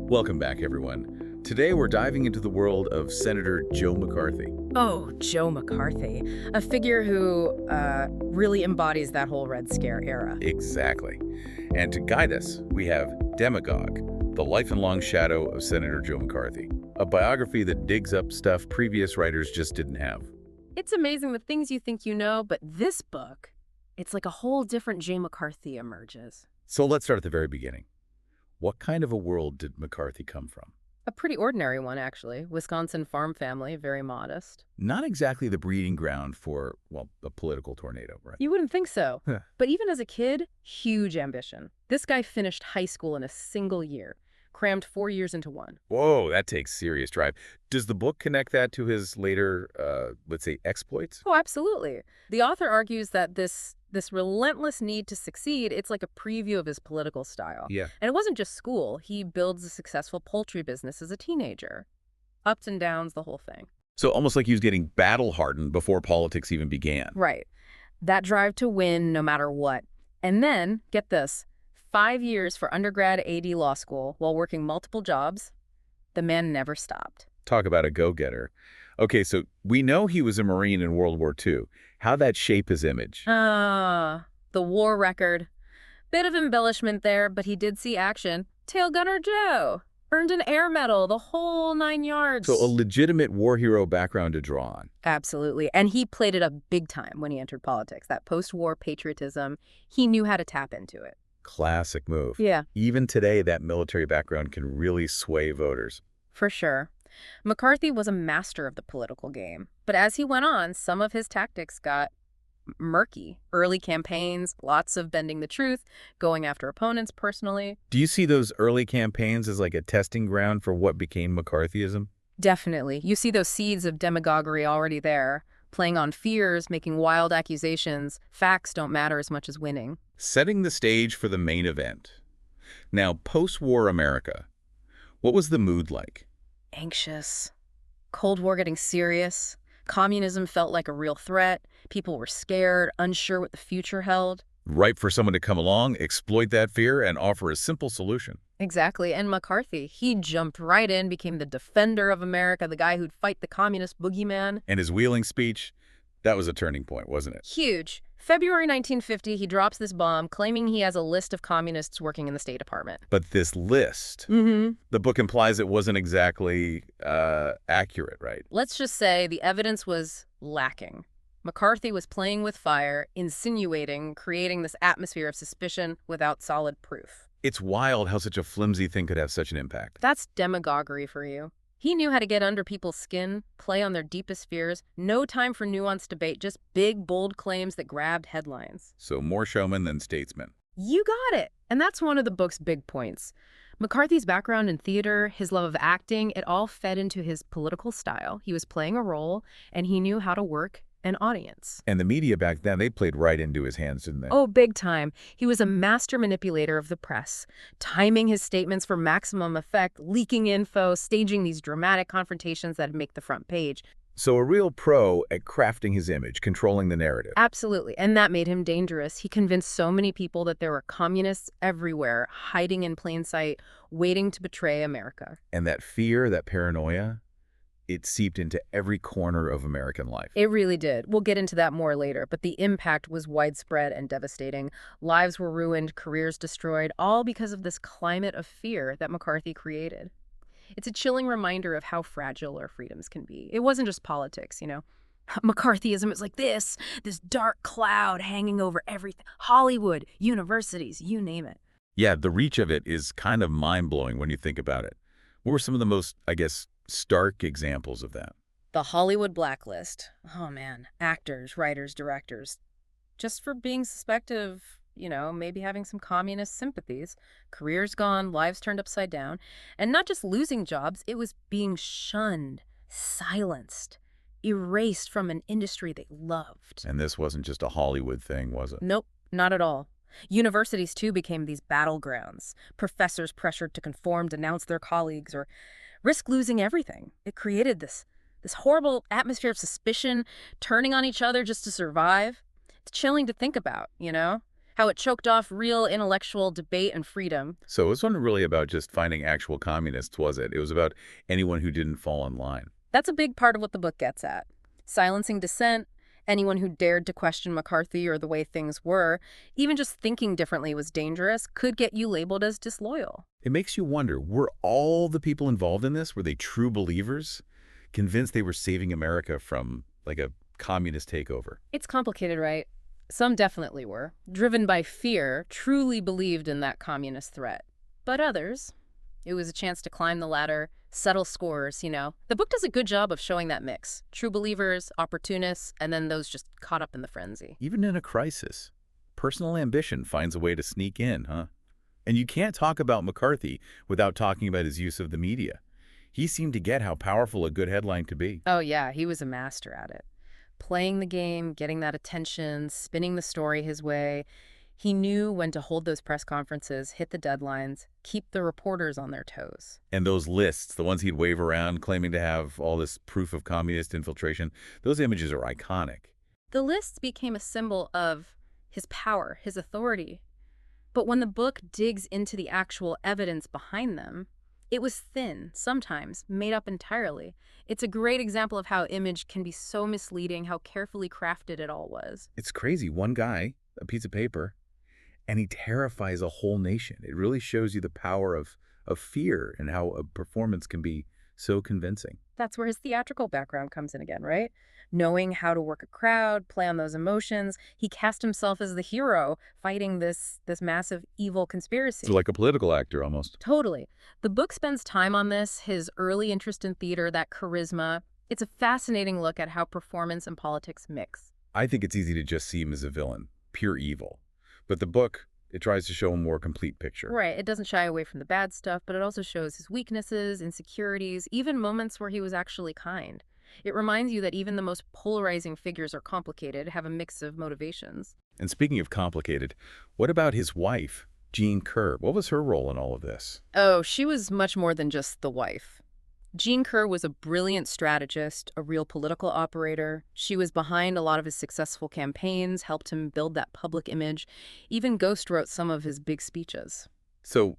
Welcome back, everyone. Today we're diving into the world of Senator Joe McCarthy. Oh, Joe McCarthy, a figure who really embodies that whole Red Scare era. Exactly. And to guide us, we have Demagogue, the life and long shadow of Senator Joe McCarthy, a biography that digs up stuff previous writers just didn't have. It's amazing the things you think you know, but this book, it's like a whole different Jay McCarthy emerges. So let's start at the very beginning. What kind of a world did McCarthy come from? A pretty ordinary one, actually. Wisconsin farm family, very modest. Not exactly the breeding ground for, well, a political tornado, right? You wouldn't think so. Huh. But even as a kid, huge ambition. This guy finished high school in a single year, crammed 4 years into one. Whoa, that takes serious drive. Does the book connect that to his later, let's say, exploits? Oh, absolutely. The author argues that this relentless need to succeed, it's like a preview of his political style. Yeah. And it wasn't just school. He builds a successful poultry business as a teenager. Ups and downs, the whole thing. So almost like he was getting battle-hardened before politics even began. Right. That drive to win no matter what. And then, get this, 5 years for undergrad AD law school while working multiple jobs. The man never stopped. Talk about a go-getter. Okay, so we know he was a Marine in World War II. How'd that shape his image? The war record. Bit of embellishment there, but he did see action. Tail Gunner Joe. Earned an air medal, the whole 9 yards. So a legitimate war hero background to draw on. Absolutely. And he played it up big time when he entered politics. That post-war patriotism, he knew how to tap into it. Classic move. Yeah. Even today, that military background can really sway voters. For sure. McCarthy was a master of the political game. But as he went on, some of his tactics got murky. Early campaigns, lots of bending the truth, going after opponents personally. Do you see those early campaigns as like a testing ground for what became McCarthyism? Definitely. You see those seeds of demagoguery already there, playing on fears, making wild accusations. Facts don't matter as much as winning. Setting the stage for the main event. Now, post-war America, what was the mood like? Anxious. Cold War getting serious. Communism felt like a real threat. People were scared, unsure what the future held. Ripe for someone to come along, exploit that fear, and offer a simple solution. Exactly. And McCarthy, he jumped right in, became the defender of America, the guy who'd fight the communist boogeyman. And his wheeling speech, that was a turning point, wasn't it? Huge. February 1950, he drops this bomb, claiming he has a list of communists working in the State Department. But this list, the book implies it wasn't exactly accurate, right? Let's just say the evidence was lacking. McCarthy was playing with fire, insinuating, creating this atmosphere of suspicion without solid proof. It's wild how such a flimsy thing could have such an impact. That's demagoguery for you. He knew how to get under people's skin, play on their deepest fears. No time for nuanced debate, just big, bold claims that grabbed headlines. So more showman than statesman. You got it. And that's one of the book's big points. McCarthy's background in theater, his love of acting, it all fed into his political style. He was playing a role, and he knew how to work an audience. And the media back then, they played right into his hands, didn't they? Oh, big time. He was a master manipulator of the press, timing his statements for maximum effect, leaking info, staging these dramatic confrontations that'd make the front page. So a real pro at crafting his image, controlling the narrative. Absolutely. And that made him dangerous. He convinced so many people that there were communists everywhere, hiding in plain sight, waiting to betray America. And that fear, that paranoia, it seeped into every corner of American life. It really did. We'll get into that more later, but the impact was widespread and devastating. Lives were ruined, careers destroyed, all because of this climate of fear that McCarthy created. It's a chilling reminder of how fragile our freedoms can be. It wasn't just politics, you know. McCarthyism is like this dark cloud hanging over everything. Hollywood, universities, you name it. Yeah, the reach of it is kind of mind-blowing when you think about it. What were some of the most, I guess, stark examples of that? The Hollywood blacklist. Oh, man. Actors, writers, directors. Just for being suspected of, you know, maybe having some communist sympathies. Careers gone, lives turned upside down. And not just losing jobs, it was being shunned, silenced, erased from an industry they loved. And this wasn't just a Hollywood thing, was it? Nope, not at all. Universities, too, became these battlegrounds. Professors pressured to conform, denounce their colleagues, or risk losing everything. It created this horrible atmosphere of suspicion, turning on each other just to survive. It's chilling to think about, you know? how it choked off real intellectual debate and freedom. So it wasn't really about just finding actual communists, was it? It was about anyone who didn't fall in line. That's a big part of what the book gets at. Silencing dissent, anyone who dared to question McCarthy or the way things were, even just thinking differently was dangerous, could get you labeled as disloyal. It makes you wonder, were all the people involved in this, were they true believers? Convinced they were saving America from, like, a communist takeover? It's complicated, right? Some definitely were, driven by fear, truly believed in that communist threat. But others, it was a chance to climb the ladder, settle scores, you know. The book does a good job of showing that mix. True believers, opportunists, and then those just caught up in the frenzy. Even in a crisis, personal ambition finds a way to sneak in, huh? And you can't talk about McCarthy without talking about his use of the media. He seemed to get how powerful a good headline could be. Oh yeah, he was a master at it. Playing the game, getting that attention, spinning the story his way. He knew when to hold those press conferences, hit the deadlines, keep the reporters on their toes. And those lists, the ones he'd wave around claiming to have all this proof of communist infiltration, those images are iconic. The lists became a symbol of his power, his authority. But when the book digs into the actual evidence behind them, it was thin, sometimes made up entirely. It's a great example of how image can be so misleading, how carefully crafted it all was. It's crazy. One guy, a piece of paper, and he terrifies a whole nation. It really shows you the power of fear and how a performance can be so convincing. That's where his theatrical background comes in again, right? Knowing how to work a crowd, play on those emotions, he cast himself as the hero fighting this massive evil conspiracy. So like a political actor almost. Totally. The book spends time on this, his early interest in theater, that charisma. It's a fascinating look at how performance and politics mix. I think it's easy to just see him as a villain, pure evil. But the book, it tries to show a more complete picture. Right. It doesn't shy away from the bad stuff, but it also shows his weaknesses, insecurities, even moments where he was actually kind. It reminds you that even the most polarizing figures are complicated, have a mix of motivations. And speaking of complicated, what about his wife, Jean Kerr? What was her role in all of this? Oh, she was much more than just the wife. Jean Kerr was a brilliant strategist, a real political operator. She was behind a lot of his successful campaigns, helped him build that public image, even ghost-wrote some of his big speeches. So,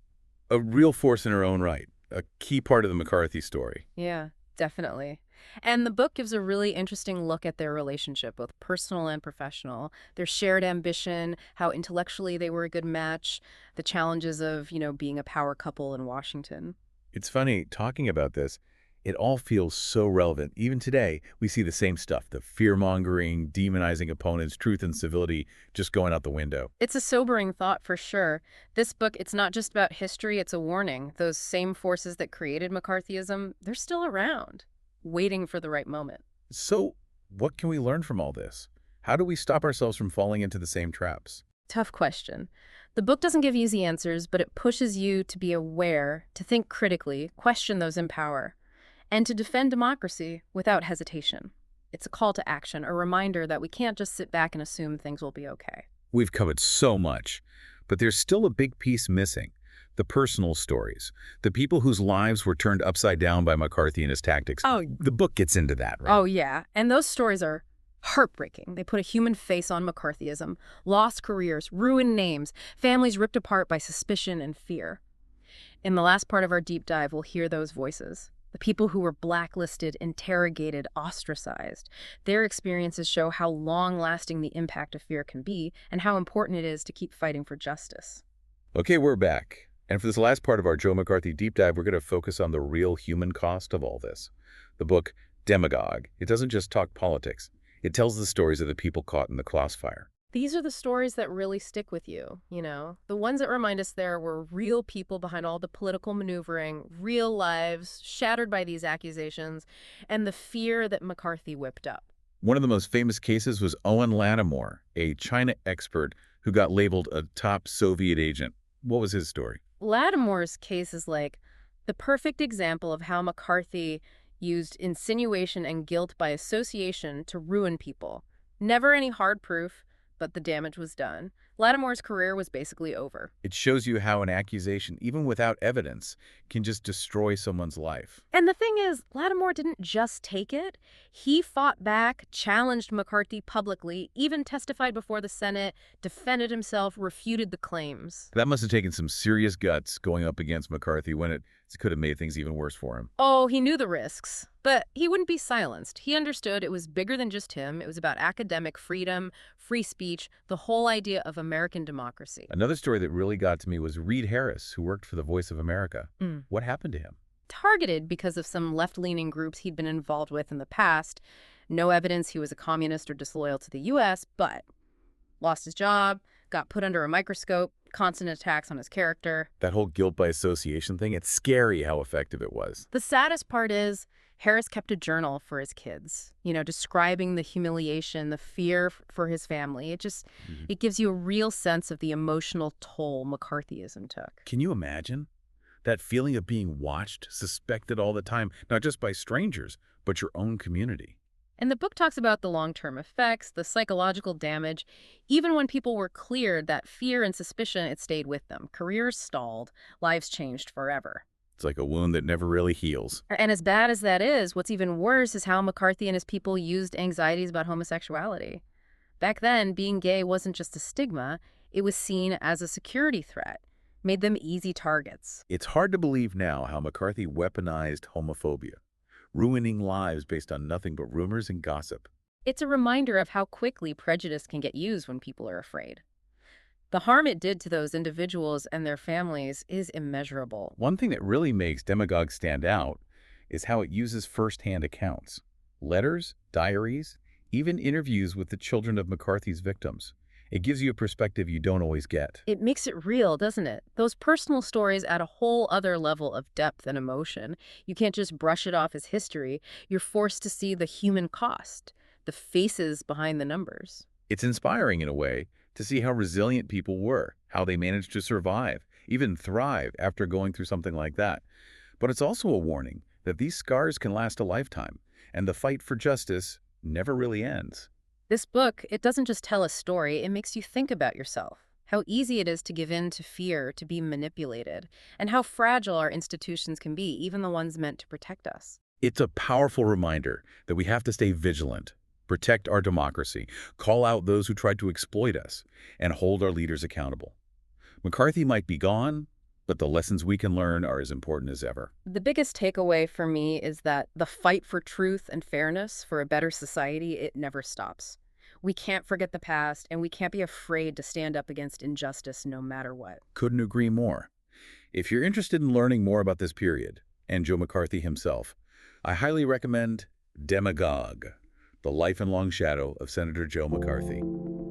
a real force in her own right, a key part of the McCarthy story. Yeah, definitely. And the book gives a really interesting look at their relationship, both personal and professional, their shared ambition, how intellectually they were a good match, the challenges of, being a power couple in Washington. It's funny, talking about this, it all feels so relevant. Even today, we see the same stuff, the fear-mongering, demonizing opponents, truth and civility just going out the window. It's a sobering thought for sure. This book, it's not just about history, it's a warning. Those same forces that created McCarthyism, they're still around, waiting for the right moment. So, what can we learn from all this? How do we stop ourselves from falling into the same traps? Tough question. The book doesn't give easy answers, but it pushes you to be aware, to think critically, question those in power, and to defend democracy without hesitation. It's a call to action, a reminder that we can't just sit back and assume things will be okay. We've covered so much, but there's still a big piece missing. The personal stories, the people whose lives were turned upside down by McCarthy and his tactics. Oh, the book gets into that, right? Oh, yeah. And those stories are heartbreaking. They put a human face on McCarthyism, lost careers, ruined names, families ripped apart by suspicion and fear. In the last part of our deep dive, we'll hear those voices. The people who were blacklisted, interrogated, ostracized. Their experiences show how long-lasting the impact of fear can be and how important it is to keep fighting for justice. Okay, we're back. And for this last part of our Joe McCarthy deep dive, we're going to focus on the real human cost of all this. The book, Demagogue. It doesn't just talk politics. It tells the stories of the people caught in the crossfire. These are the stories that really stick with you, The ones that remind us there were real people behind all the political maneuvering, real lives shattered by these accusations, and the fear that McCarthy whipped up. One of the most famous cases was Owen Lattimore, a China expert who got labeled a top Soviet agent. What was his story? Lattimore's case is like the perfect example of how McCarthy used insinuation and guilt by association to ruin people. Never any hard proof, but the damage was done. Lattimore's career was basically over. It shows you how an accusation, even without evidence, can just destroy someone's life. And the thing is, Lattimore didn't just take it. He fought back, challenged McCarthy publicly, even testified before the Senate, defended himself, refuted the claims. That must have taken some serious guts going up against McCarthy when it could have made things even worse for him. Oh, he knew the risks, but he wouldn't be silenced. He understood it was bigger than just him. It was about academic freedom, free speech, the whole idea of American democracy. Another story that really got to me was Reed Harris, who worked for the Voice of America. Mm. What happened to him? Targeted because of some left-leaning groups he'd been involved with in the past. No evidence he was a communist or disloyal to the U.S., but lost his job, got put under a microscope, constant attacks on his character. That whole guilt by association thing, it's scary how effective it was. The saddest part is Harris kept a journal for his kids, describing the humiliation, the fear for his family. It gives you a real sense of the emotional toll McCarthyism took. Can you imagine? That feeling of being watched, suspected all the time, not just by strangers, but your own community. And the book talks about the long-term effects, the psychological damage. Even when people were cleared, that fear and suspicion, it stayed with them. Careers stalled, lives changed forever. It's like a wound that never really heals. And as bad as that is, what's even worse is how McCarthy and his people used anxieties about homosexuality. Back then, being gay wasn't just a stigma, it was seen as a security threat, made them easy targets. It's hard to believe now how McCarthy weaponized homophobia, ruining lives based on nothing but rumors and gossip. It's a reminder of how quickly prejudice can get used when people are afraid. The harm it did to those individuals and their families is immeasurable. One thing that really makes Demagogue stand out is how it uses first-hand accounts. Letters, diaries, even interviews with the children of McCarthy's victims. It gives you a perspective you don't always get. It makes it real, doesn't it? Those personal stories add a whole other level of depth and emotion. You can't just brush it off as history. You're forced to see the human cost, the faces behind the numbers. It's inspiring in a way to see how resilient people were, how they managed to survive, even thrive after going through something like that. But it's also a warning that these scars can last a lifetime, and the fight for justice never really ends. This book, it doesn't just tell a story, it makes you think about yourself. How easy it is to give in to fear, to be manipulated, and how fragile our institutions can be, even the ones meant to protect us. It's a powerful reminder that we have to stay vigilant, protect our democracy, call out those who tried to exploit us, and hold our leaders accountable. McCarthy might be gone, but the lessons we can learn are as important as ever. The biggest takeaway for me is that the fight for truth and fairness, for a better society, it never stops. We can't forget the past, and we can't be afraid to stand up against injustice no matter what. Couldn't agree more. If you're interested in learning more about this period, and Joe McCarthy himself, I highly recommend Demagogue, The Life and Long Shadow of Senator Joe McCarthy.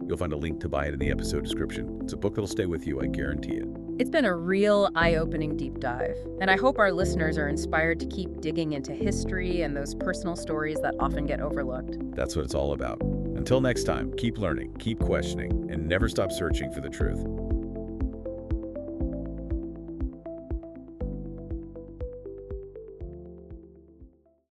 You'll find a link to buy it in the episode description. It's a book that'll stay with you, I guarantee it. It's been a real eye-opening deep dive, and I hope our listeners are inspired to keep digging into history and those personal stories that often get overlooked. That's what it's all about. Until next time, keep learning, keep questioning, and never stop searching for the truth.